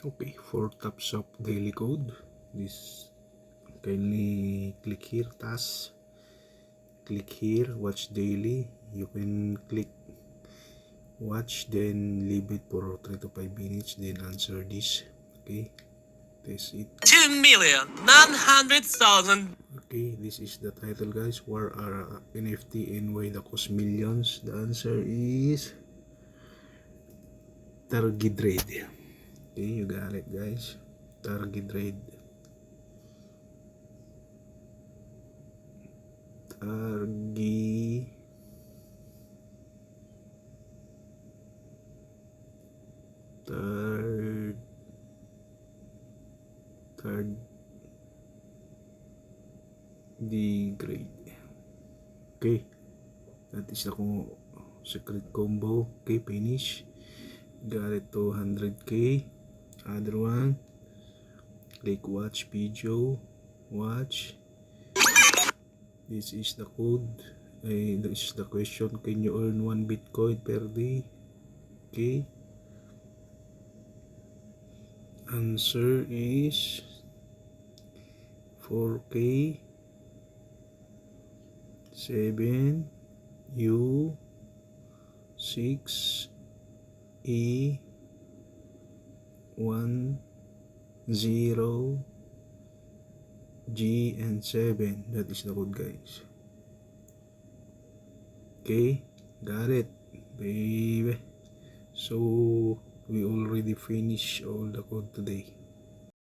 Okay, 4 taps of daily code. This kindly click here, task. Click here, watch daily. You can click watch, then leave it for 3 to 5 minutes, then answer this. Okay, test it. 2,900,000. Okay, this is the title, guys. Where are NFT and why the cost millions? The answer is Targitrade. Okay, you got it, guys. Targitrade. Tardigrade. Okay, that is the secret combo. Okay, finish. Got it to 100k. Other one, click watch video. Watch. This is the code. This is the question. Can you earn 1 Bitcoin per day? Okay. Answer is 4k 7 U 6 E 1 0 G and 7. That is the code, guys. Okay, got it, baby. So we already finished all the code today.